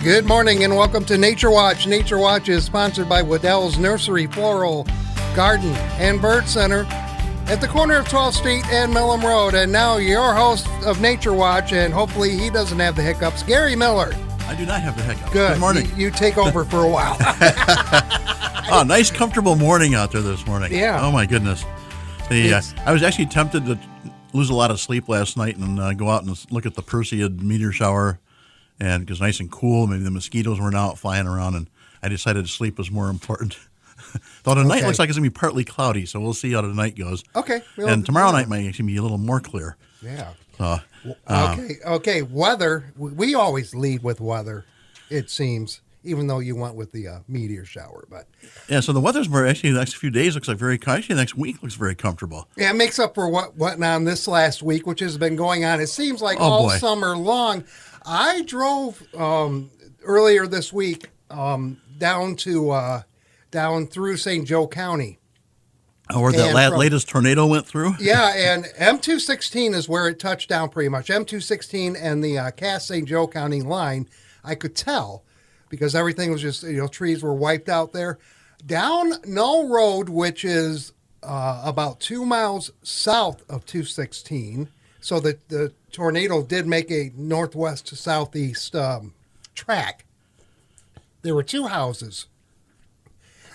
Good morning and welcome to Nature Watch. Nature Watch is sponsored by Wedel's Nursery, Floral, Garden, and Bird Center at the corner of 12th Street and Millam Road. And now your host of Nature Watch, and hopefully he doesn't have the hiccups, Gary Miller. I do not have the hiccups. Good morning. You take over for a while. Oh, nice, comfortable morning out there this morning. Yeah. Oh, my goodness. I was actually tempted to lose a lot of sleep last night and go out and look at the Perseid meteor shower, and because nice and cool, maybe the mosquitoes weren't out flying around, and I decided sleep was more important. Though tonight looks like it's going to be partly cloudy, so we'll see how the night goes. Okay. And tomorrow night might actually be a little more clear. Yeah. So, weather. We always lead with weather, it seems, even though you went with the meteor shower. But yeah, so the weather's actually the next few days looks like actually the next week looks very comfortable. Yeah, it makes up for what went on this last week, which has been going on. It seems like all summer long. I drove earlier this week down through St. Joe County. Oh, where that latest tornado went through? Yeah, and M216 is where it touched down pretty much. M216 and the Cass St. Joe County line, I could tell because everything was just, trees were wiped out there. Down Null Road, which is about 2 miles south of 216, so that the tornado did make a northwest to southeast track. There were two houses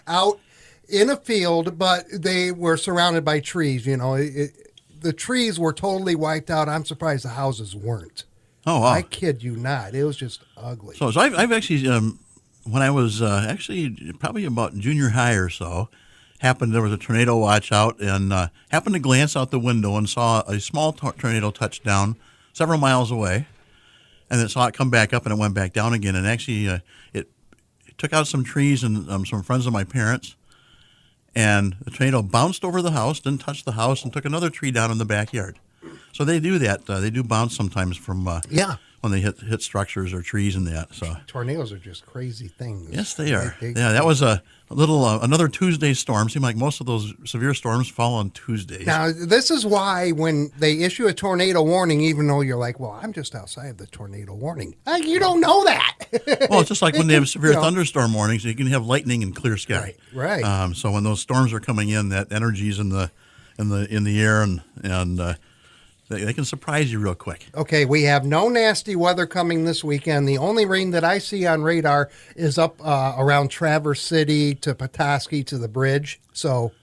out in a field, but they were surrounded by trees. The trees were totally wiped out. I'm surprised the houses weren't. Oh, wow. I kid you not. It was just ugly. So I've actually, when I was actually probably about junior high or so, there was a tornado watch out, and happened to glance out the window and saw a small tornado touch down several miles away, and then saw it come back up and it went back down again. And actually, it took out some trees and some friends of my parents, and the tornado bounced over the house, didn't touch the house, and took another tree down in the backyard. So they do that. They do bounce sometimes from when they hit structures or trees and that. So tornadoes are just crazy things. Yes, they are. That was a little another Tuesday storm. Seemed like most of those severe storms fall on Tuesdays. Now, this is why when they issue a tornado warning, even though you're like, well, I'm just outside the tornado warning, you don't know that. Well, it's just like when they have severe thunderstorm warnings, you can have lightning and clear sky. Right. So when those storms are coming in, that energy's in the air, and they can surprise you real quick. Okay, we have no nasty weather coming this weekend. The only rain that I see on radar is up around Traverse City to Petoskey to the bridge. So,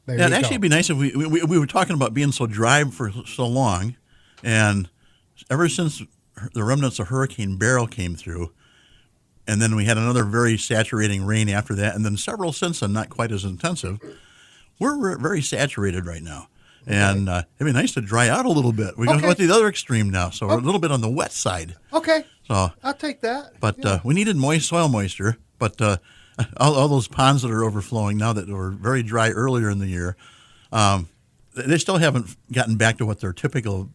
it'd actually be nice if we were talking about being so dry for so long, and ever since the remnants of Hurricane Beryl came through, and then we had another very saturating rain after that, and then several since then, not quite as intensive, we're very saturated right now. And it'd be nice to dry out a little bit. We're going to go to the other extreme now, so we're a little bit on the wet side. Okay. So I'll take that. But we needed soil moisture. But all those ponds that are overflowing now that were very dry earlier in the year, they still haven't gotten back to what their typical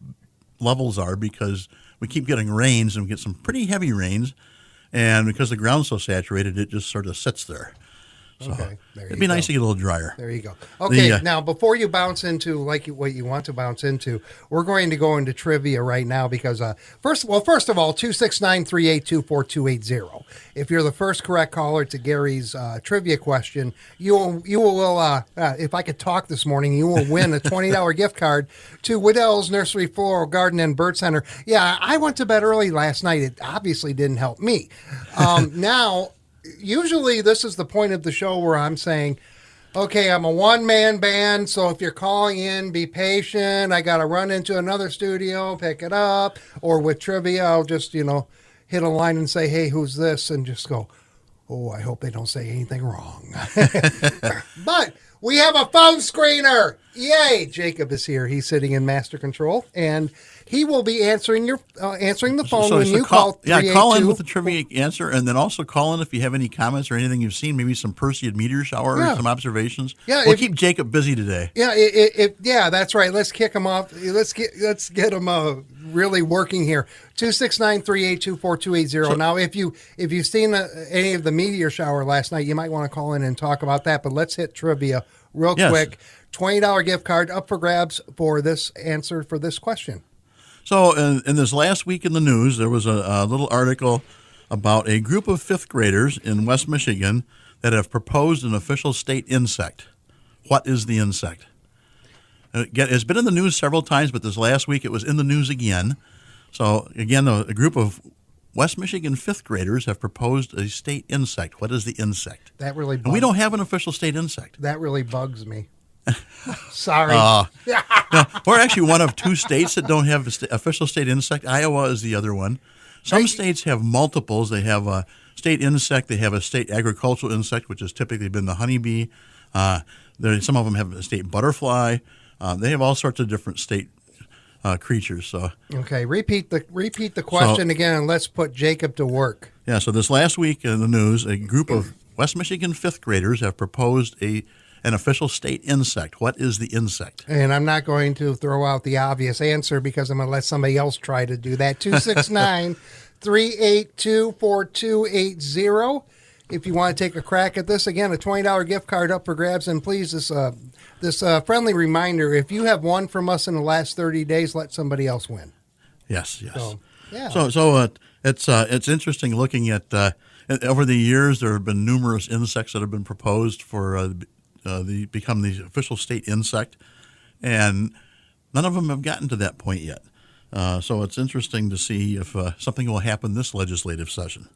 levels are because we keep getting rains, and we get some pretty heavy rains. And because the ground's so saturated, it just sort of sits there. So it'd be nice to get a little drier. There you go. Okay, now before you bounce into what you want to bounce into, we're going to go into trivia right now because first of all, 269-382-4280. If you're the first correct caller to Gary's trivia question, you will if I could talk this morning, you will win a $20 gift card to Wedel's Nursery, Floral, Garden, and Bird Center. Yeah, I went to bed early last night. It obviously didn't help me. Now. Usually this is the point of the show where I'm saying, okay, I'm a one-man band, so if you're calling in, be patient. I got to run into another studio, pick it up. Or with trivia, I'll just, hit a line and say, hey, who's this? And just go, oh, I hope they don't say anything wrong. But we have a phone screener. Yay! Jacob is here. He's sitting in master control, and he will be answering the phone when you call. Yeah, call in with the trivia answer, and then also call in if you have any comments or anything you've seen, maybe some Perseid meteor shower or some observations. Yeah, we'll keep Jacob busy today. Yeah, that's right. Let's kick him off. Let's get him really working here. 269-382-4280. Now, if you've seen any of the meteor shower last night, you might want to call in and talk about that. But let's hit trivia real quick. $20 gift card up for grabs for this answer for this question. So in this last week in the news, there was a little article about a group of fifth graders in West Michigan that have proposed an official state insect. What is the insect? It's been in the news several times, but this last week it was in the news again. So, again, a group of West Michigan fifth graders have proposed a state insect. What is the insect? That really bugs And we don't have an official state insect. That really bugs me. Sorry. No, we're actually one of two states that don't have an official state insect. Iowa is the other one. Some states have multiples. They have a state insect. They have a state agricultural insect, which has typically been the honeybee. Some of them have a state butterfly. They have all sorts of different state creatures. So Okay, repeat the question again, and let's put Jacob to work. yeah, so this last week in the news, a group of West Michigan fifth graders have proposed an official state insect. What is the insect? And I'm not going to throw out the obvious answer because I'm going to let somebody else try to do that. 269-382-4280. If you want to take a crack at this, again, a $20 gift card up for grabs. And please, this friendly reminder, if you have won from us in the last 30 days, let somebody else win. Yes. So, yeah. So it's interesting looking at over the years there have been numerous insects that have been proposed for become the official state insect, and none of them have gotten to that point yet. So it's interesting to see if something will happen this legislative session.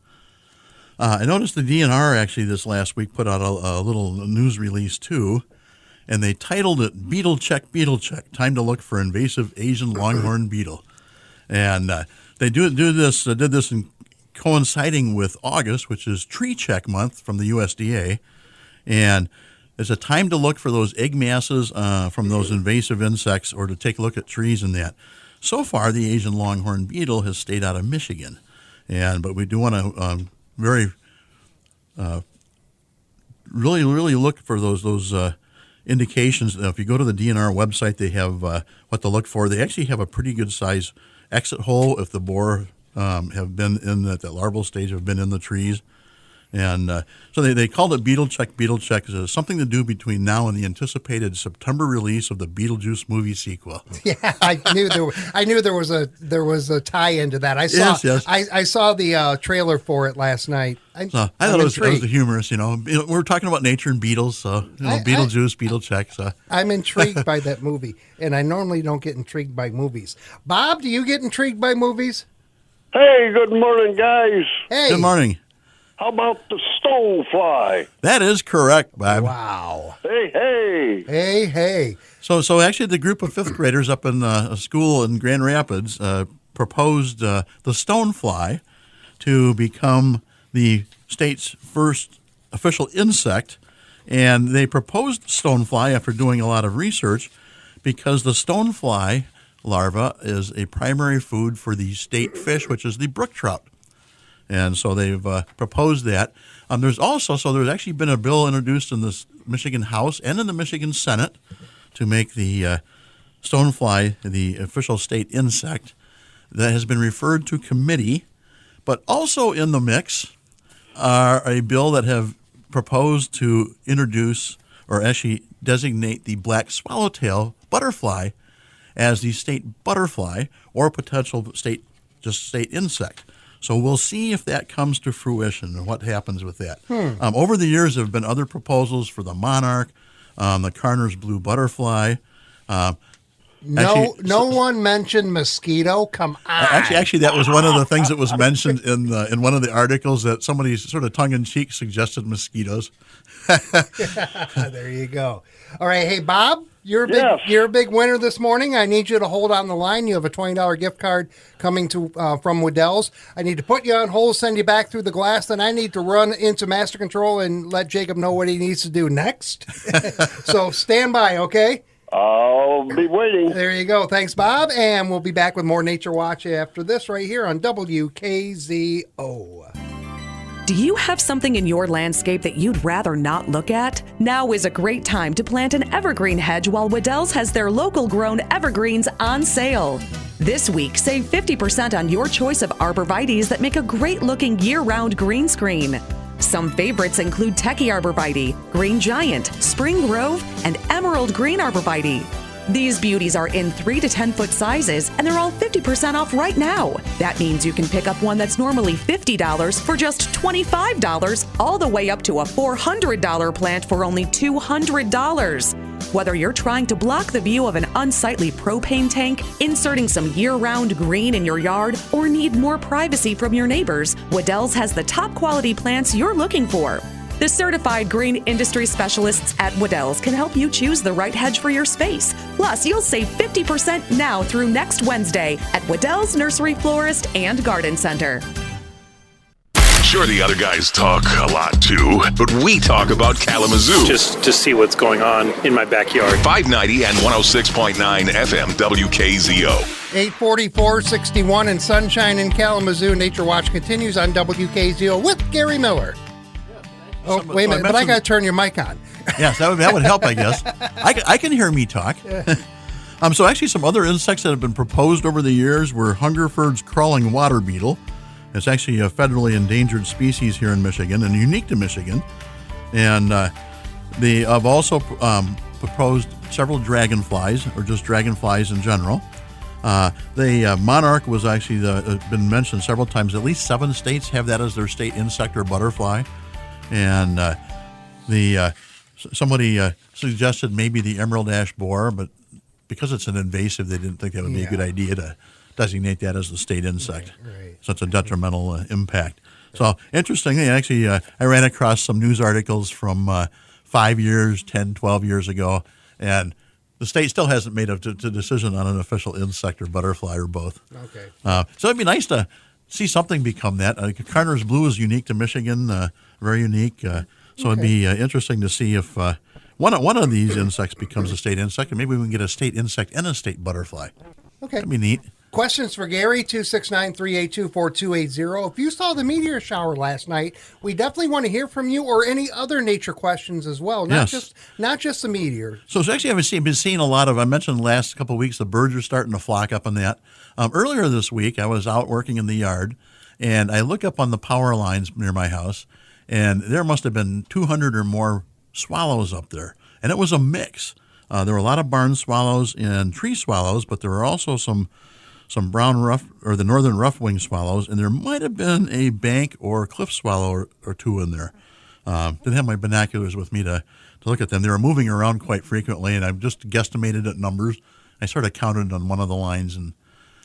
I noticed the DNR actually this last week put out a little news release too, and they titled it "Beetle Check, Time to Look for Invasive Asian Longhorn Beetle." And they did this in coinciding with August, which is Tree Check Month from the USDA, and it's a time to look for those egg masses from those invasive insects, or to take a look at trees and that. So far, the Asian longhorn beetle has stayed out of Michigan, but we do want to really look for those indications. If you go to the DNR website, they have what to look for. They actually have a pretty good size exit hole if the boar have been in the larval stage, have been in the trees. And so they called it Beetle Check. It's something to do between now and the anticipated September release of the Beetlejuice movie sequel. Yeah, I knew there was a tie into that. I saw Yes. I saw the trailer for it last night. I thought it was humorous. We're talking about nature and beetles, so Beetlejuice, Beetle Check. So I'm intrigued by that movie, and I normally don't get intrigued by movies. Bob, do you get intrigued by movies? Hey, good morning, guys. Hey, good morning. How about the stonefly? That is correct, Bob. Wow. Hey. So actually, the group of fifth graders up in a school in Grand Rapids proposed the stonefly to become the state's first official insect, and they proposed stonefly after doing a lot of research because the stonefly larva is a primary food for the state fish, which is the brook trout. And so they've proposed that. There's actually been a bill introduced in the Michigan House and in the Michigan Senate to make the stonefly the official state insect. That has been referred to committee. But also in the mix are a bill that have proposed to introduce or actually designate the black swallowtail butterfly as the state butterfly or potential state insect. So we'll see if that comes to fruition and what happens with that. Over the years, there have been other proposals for the monarch, the Carner's blue butterfly. No one mentioned mosquito. Come on. Actually, that was one of the things that was mentioned in one of the articles, that somebody sort of tongue-in-cheek suggested mosquitoes. There you go. All right, hey Bob, you're a big winner this morning. I need you to hold on the line. You have a $20 gift card coming from Wedel's. I need to put you on hold, send you back through the glass, then I need to run into Master Control and let Jacob know what he needs to do next. So stand by, okay? I'll be waiting. There you go. Thanks, Bob. And we'll be back with more Nature Watch after this right here on WKZO. Do you have something in your landscape that you'd rather not look at? Now is a great time to plant an evergreen hedge while Wedel's has their local grown evergreens on sale. This week, save 50% on your choice of arborvitaes that make a great looking year-round green screen. Some favorites include Techie Arborvitae, Green Giant, Spring Grove, and Emerald Green Arborvitae. These beauties are in 3 to 10 foot sizes, and they're all 50% off right now. That means you can pick up one that's normally $50 for just $25, all the way up to a $400 plant for only $200. Whether you're trying to block the view of an unsightly propane tank, inserting some year-round green in your yard, or need more privacy from your neighbors, Wedell's has the top quality plants you're looking for. The certified green industry specialists at Wedell's can help you choose the right hedge for your space. Plus, you'll save 50% now through next Wednesday at Wedell's Nursery Florist and Garden Center. Sure, the other guys talk a lot too, but we talk about Kalamazoo. Just to see what's going on in my backyard. 590 and 106.9 FM WKZO. 844, 61 and sunshine in Kalamazoo. Nature Watch continues on WKZO with Gary Miller. Oh, wait a minute, but I got to turn your mic on. Yes, that would help, I guess. I can hear me talk. So actually some other insects that have been proposed over the years were Hungerford's crawling water beetle. It's actually a federally endangered species here in Michigan and unique to Michigan. And they have also proposed several dragonflies, or just dragonflies in general. The monarch was actually been mentioned several times. At least 7 states have that as their state insect or butterfly. And somebody suggested maybe the emerald ash borer, but because it's an invasive, they didn't think that would be a good idea to designate that as the state insect. Right. Such a detrimental impact. So interestingly, actually, I ran across some news articles from 5 years, 10, 12 years ago, and the state still hasn't made a decision on an official insect or butterfly or both. Okay. So it'd be nice to see something become that. Carner's blue is unique to Michigan, very unique. So it'd be interesting to see if one of these insects becomes a state insect, and maybe we can get a state insect and a state butterfly. Okay. That'd be neat. Questions for Gary, 269-382-4280. If you saw the meteor shower last night, we definitely want to hear from you, or any other nature questions as well, not just the meteor. So actually I've been seeing a lot of, I mentioned the last couple of weeks, the birds are starting to flock up on that. Earlier this week, I was out working in the yard, and I look up on the power lines near my house, and there must have been 200 or more swallows up there. And it was a mix. There were a lot of barn swallows and tree swallows, but there were also some brown the northern rough-winged swallows, and there might have been a bank or cliff swallow or two in there. Didn't have my binoculars with me to look at them. They were moving around quite frequently, and I've just guesstimated at numbers. I sort of counted on one of the lines, and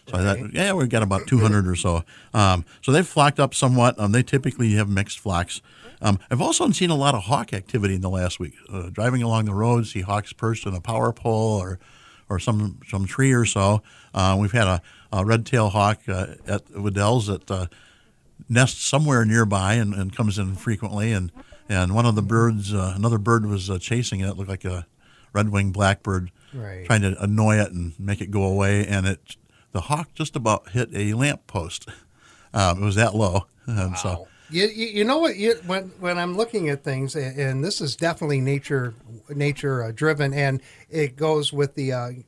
so I thought, we've got about 200 or so. So they've flocked up somewhat. They typically have mixed flocks. I've also seen a lot of hawk activity in the last week. Driving along the road, see hawks perched on a power pole or some tree or so. We've had a red-tailed hawk at Wedell's that nests somewhere nearby and comes in frequently. And one of the birds, another bird was chasing it. It looked like a red-winged blackbird, trying to annoy it and make it go away. And the hawk just about hit a lamp post. It was that low. And wow. So. You know what? When I'm looking at things, and this is definitely nature driven, and it goes with the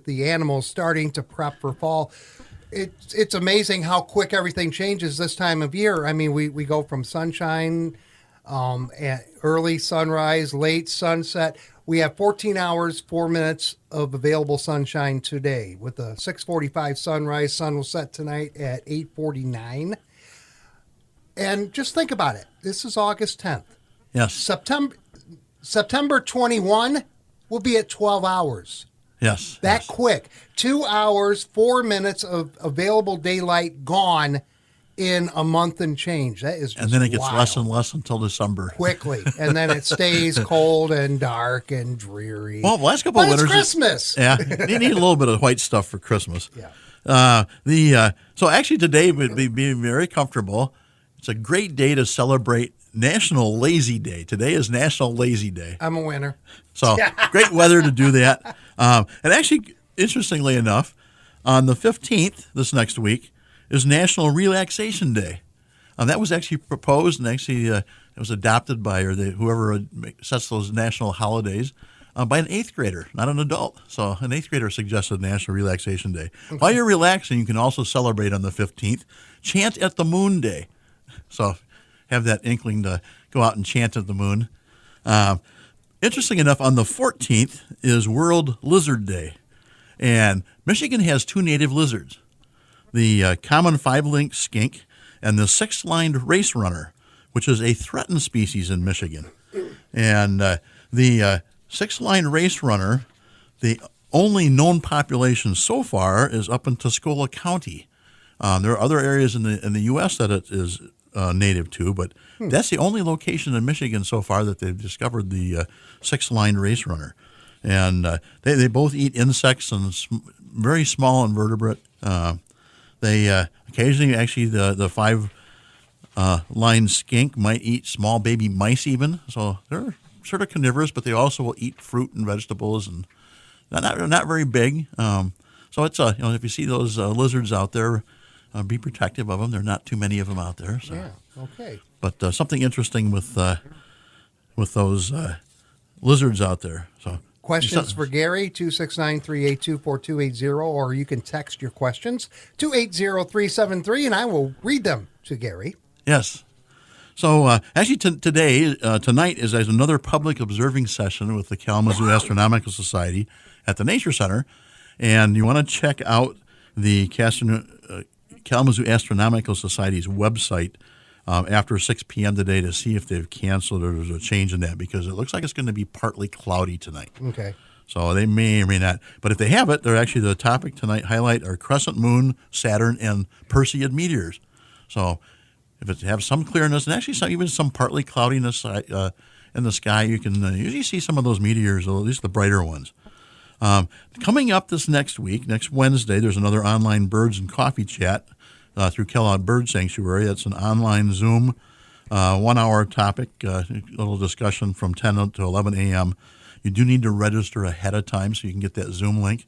animals starting to prep for fall. It's amazing how quick everything changes this time of year. I mean, we go from sunshine, early sunrise, late sunset. We have 14 hours, 4 minutes of available sunshine today. With a 6:45 sunrise, sun will set tonight at 8:49. And just think about it. This is August 10th. Yes. September 21 will be at 12 hours. Yes. That quick. 2 hours, 4 minutes of available daylight gone in a month and change. That is just and then it gets wild. less and less until December. Quickly. And then it stays cold and dark and dreary. Well, the last couple of winters. It's Christmas. Yeah. You need a little bit of white stuff for Christmas. Yeah. So actually today would be very comfortable. It's a great day to celebrate National Lazy Day. Today is National Lazy Day. I'm a winner. So great weather to do that. And actually, interestingly enough, on the 15th, this next week, is National Relaxation Day. That was actually proposed, and actually it was adopted by whoever sets those national holidays by an 8th grader, not an adult. So an 8th grader suggested National Relaxation Day. Okay. While you're relaxing, you can also celebrate on the 15th. Chant at the Moon Day. So have that inkling to go out and chant at the moon. interesting enough, on the 14th is World Lizard Day. And Michigan has two native lizards, the common five-linked skink and the six-lined race runner, which is a threatened species in Michigan. And the six-lined race runner, the only known population so far is up in Tuscola County. There are other areas in the U.S. that it is native to, but that's the only location in Michigan so far that they've discovered the six-lined race runner. And they both eat insects and very small invertebrate. They occasionally, actually, the five-lined skink might eat small baby mice even. So they're sort of carnivorous, but they also will eat fruit and vegetables, and not very big. So it's if you see those lizards out there, be protective of them. There are not too many of them out there. So. Yeah. Okay. But something interesting with those lizards out there. So. Questions for Gary, 269-382-4280, or you can text your questions to 80373, and I will read them to Gary. Yes. So actually tonight is another public observing session with the Kalamazoo Astronomical Society at the Nature Center, and you want to check out the Kalamazoo Astronomical Society's website after 6 p.m. today to see if they've canceled or there's a change in that, because it looks like it's going to be partly cloudy tonight. Okay. So they may or may not. But if they have it, they're actually the topic tonight highlight are crescent moon, Saturn, and Perseid meteors. So if it has some clearness and actually even some partly cloudiness in the sky, you can usually see some of those meteors, or at least the brighter ones. Coming up this next week, next Wednesday, there's another online birds and coffee chat through Kellogg Bird Sanctuary. It's an online Zoom 1 hour topic, little discussion from 10 to 11 a.m. You do need to register ahead of time so you can get that Zoom link.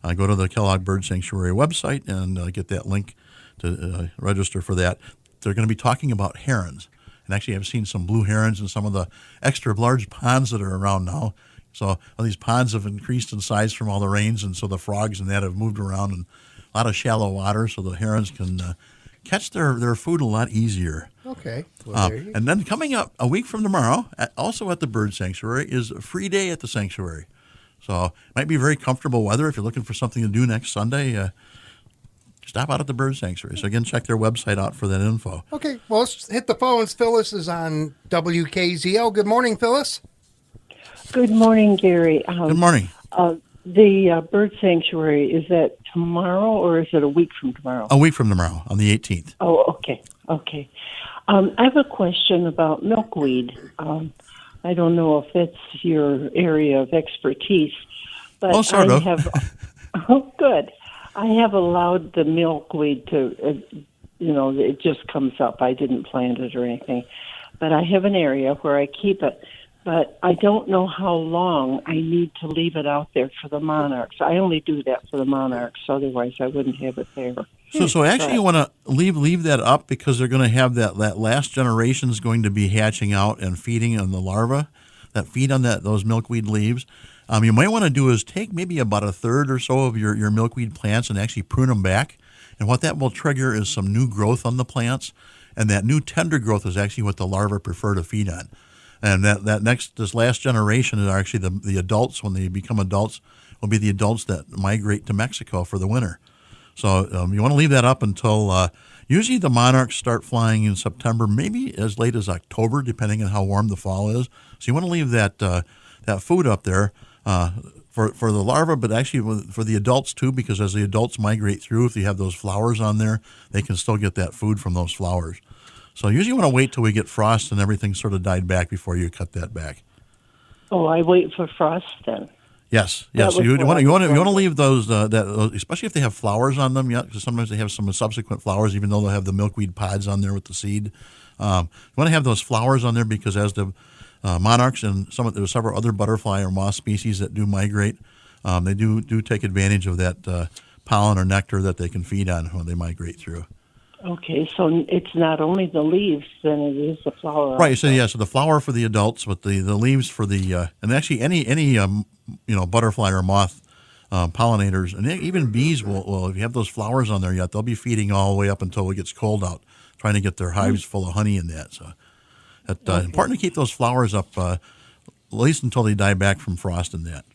Go to the Kellogg Bird Sanctuary website and get that link to register for that. They're going to be talking about herons. And actually, I've seen some blue herons in some of the extra large ponds that are around now. So these ponds have increased in size from all the rains, and so the frogs and that have moved around, and a lot of shallow water, so the herons can catch their food a lot easier. Okay. Well, there you go. And then coming up a week from tomorrow, also at the Bird Sanctuary, is a free day at the sanctuary. So it might be very comfortable weather if you're looking for something to do next Sunday. Stop out at the Bird Sanctuary. So again, check their website out for that info. Okay. Well, let's hit the phones. Phyllis is on WKZL. Good morning, Phyllis. Good morning, Gary. Good morning. The bird sanctuary, is that tomorrow or is it a week from tomorrow? A week from tomorrow, on the 18th. Oh, okay. Okay. I have a question about milkweed. I don't know if that's your area of expertise, but sort of. Oh, good. I have allowed the milkweed to, it just comes up. I didn't plant it or anything, but I have an area where I keep it. But I don't know how long I need to leave it out there for the monarchs. I only do that for the monarchs. Otherwise, I wouldn't have it there. So actually you want to leave that up because they're going to have that last generation is going to be hatching out and feeding on the larvae that feed on those milkweed leaves. You might want to do is take maybe about a third or so of your milkweed plants and actually prune them back. And what that will trigger is some new growth on the plants. And that new tender growth is actually what the larvae prefer to feed on. And this last generation is actually the adults. When they become adults, will be the adults that migrate to Mexico for the winter. So you want to leave that up until usually the monarchs start flying in September, maybe as late as October, depending on how warm the fall is. So you want to leave that food up there for the larvae, but actually for the adults too, because as the adults migrate through, if you have those flowers on there, they can still get that food from those flowers. So usually you want to wait till we get frost and everything sort of died back before you cut that back. Oh, I wait for frost then. Yes. You want to leave those especially if they have flowers on them. Yeah, because sometimes they have some subsequent flowers, even though they'll have the milkweed pods on there with the seed. You want to have those flowers on there because as the monarchs and there's several other butterfly or moth species that do migrate, they do take advantage of that pollen or nectar that they can feed on when they migrate through. Okay, so it's not only the leaves, then it is the flower. Right. So so the flower for the adults, with the leaves for the and actually any butterfly or moth pollinators, and even bees will if you have those flowers on there yet, they'll be feeding all the way up until it gets cold out, trying to get their hives full of honey in that. So it's important to keep those flowers up least until they die back from frost and that.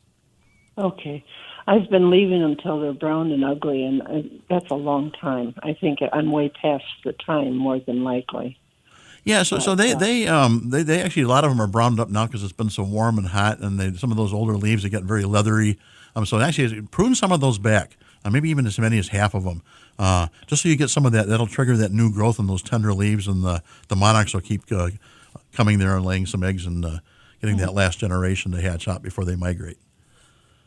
Okay. I've been leaving them till they're brown and ugly, and that's a long time. I think I'm way past the time, more than likely. Yeah, so they actually, a lot of them are browned up now because it's been so warm and hot, and some of those older leaves, they get very leathery. So actually, prune some of those back, maybe even as many as half of them, just so you get some of that. That'll trigger that new growth in those tender leaves, and the monarchs will keep coming there and laying some eggs and getting that last generation to hatch out before they migrate.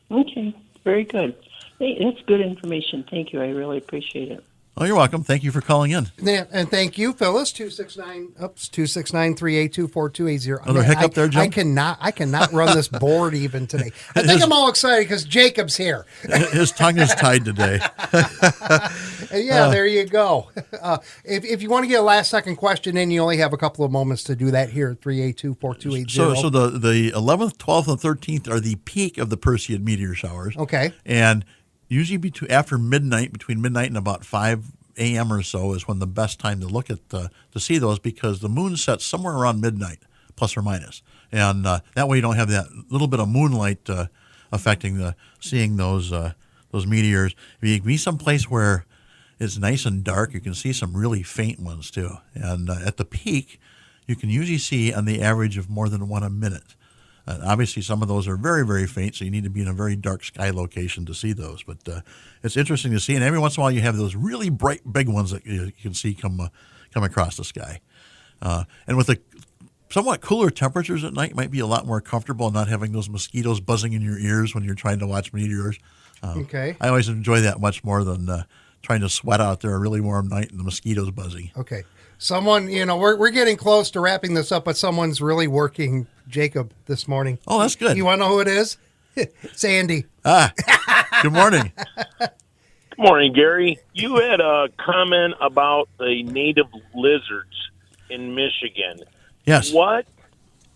Okay, very good. Hey, that's good information. Thank you. I really appreciate it. Oh, you're welcome. Thank you for calling in. Yeah, and thank you, Phyllis. 269-382-4280. Another hiccup there, Jim? I cannot run this board even today. I think I'm all excited because Jacob's here. His tongue is tied today. Yeah, there you go. If you want to get a last second question in, you only have a couple of moments to do that here at 382-4280. So the 11th, 12th, and 13th are the peak of the Perseid meteor showers. Okay. And usually after midnight, between midnight and about 5 a.m. or so is when the best time to look at to see those, because the moon sets somewhere around midnight, plus or minus. And that way you don't have that little bit of moonlight affecting seeing those meteors. If you can be someplace where it's nice and dark, you can see some really faint ones too. And at the peak, you can usually see on the average of more than one a minute. Obviously, some of those are very, very faint, so you need to be in a very dark sky location to see those. But it's interesting to see, and every once in a while you have those really bright, big ones that you can see come across the sky. And with the somewhat cooler temperatures at night, it might be a lot more comfortable not having those mosquitoes buzzing in your ears when you're trying to watch meteors. Okay. I always enjoy that much more than trying to sweat out there a really warm night and the mosquitoes buzzing. Okay. Someone, we're getting close to wrapping this up, but someone's really working Jacob this morning. Oh, that's good. You want to know who it is? It's Andy. Good morning. Good morning, Gary. You had a comment about the native lizards in Michigan. Yes. What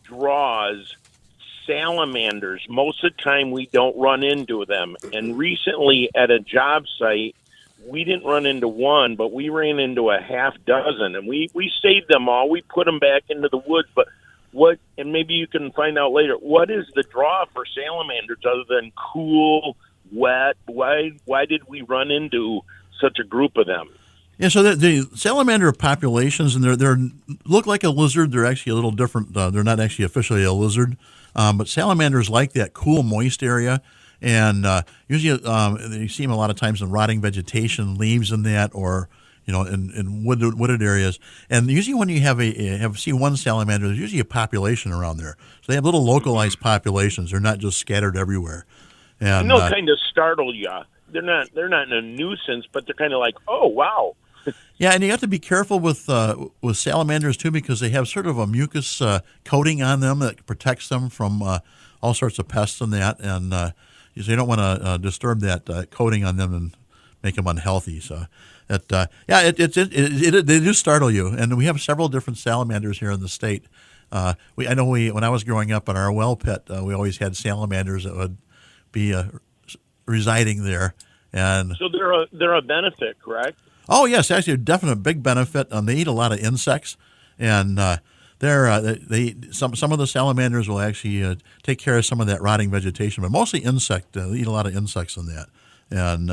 draws salamanders? Most of the time we don't run into them. And recently at a job site, we didn't run into one, but we ran into a half dozen, and we saved them all. We put them back into the woods, but and maybe you can find out later, what is the draw for salamanders other than cool, wet? Why did we run into such a group of them? Yeah, so the salamander populations, and they look like a lizard. They're actually a little different. They're not actually officially a lizard, but salamanders like that cool, moist area. And usually you see them a lot of times in rotting vegetation, leaves in that, or in wooded areas. And usually when you see one salamander, there's usually a population around there. So they have little localized populations. They're not just scattered everywhere. And they'll kind of startle you. They're not a nuisance, but they're kind of like, oh wow. Yeah, and you have to be careful with salamanders too, because they have sort of a mucus coating on them that protects them from all sorts of pests and that. And so you don't want to disturb that coating on them and make them unhealthy. So, they do startle you. And we have several different salamanders here in the state. I know when I was growing up in our well pit, we always had salamanders that would be residing there. And so they're a benefit, correct? Oh yes, actually a definite big benefit. They eat a lot of insects, and some of the salamanders will actually take care of some of that rotting vegetation, but mostly insect. They eat a lot of insects in that, and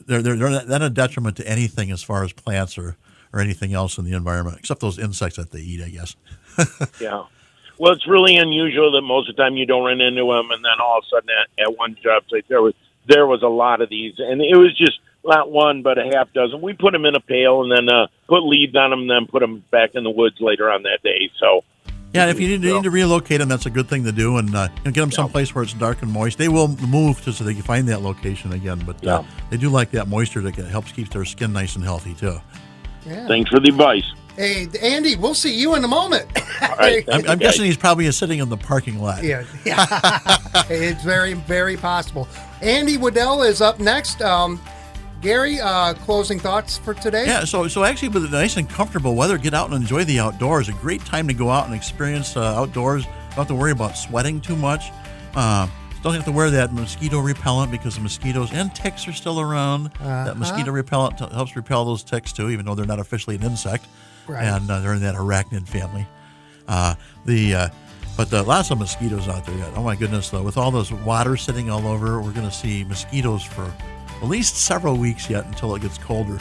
they're not a detriment to anything as far as plants or anything else in the environment, except those insects that they eat, I guess. Yeah. Well, it's really unusual that most of the time you don't run into them, and then all of a sudden at one job site there was a lot of these, and it was just not one but a half dozen. We put them in a pail and then put leaves on them, and then put them back in the woods later on that day. So. Yeah, if you need to relocate them, that's a good thing to do, and get them someplace where it's dark and moist. They will move so they can find that location again, but they do like that moisture that helps keep their skin nice and healthy too. Yeah. Thanks for the advice. Hey, Andy, we'll see you in a moment. All right, I'm guessing he's probably sitting in the parking lot. Yeah. It's very, very possible. Andy Wedel is up next. Gary, closing thoughts for today? Yeah, so actually with the nice and comfortable weather, get out and enjoy the outdoors. A great time to go out and experience outdoors. Don't have to worry about sweating too much. Don't have to wear that mosquito repellent because the mosquitoes and ticks are still around. That mosquito repellent helps repel those ticks too, even though they're not officially an insect. Right. And they're in that arachnid family. But lots of mosquitoes out there yet. Oh, my goodness, though. With all those water sitting all over, we're going to see mosquitoes for at least several weeks yet until it gets colder.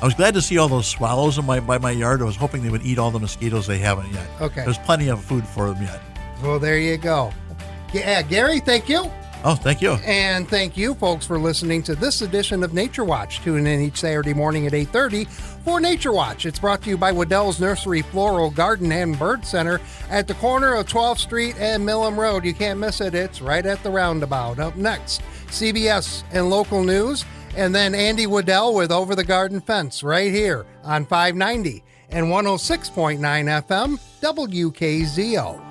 I was glad to see all those swallows by my yard. I was hoping they would eat all the mosquitoes they haven't yet. Okay. There's plenty of food for them yet. Well, there you go. Yeah, Gary, thank you. Oh, thank you. And thank you, folks, for listening to this edition of Nature Watch. Tune in each Saturday morning at 8:30 for Nature Watch. It's brought to you by Wedel's Nursery, Floral, Garden, and Bird Center at the corner of 12th Street and Millam Road. You can't miss it. It's right at the roundabout. Up next, CBS and local news, and then Andy Wedel with Over the Garden Fence right here on 590 and 106.9 FM WKZO.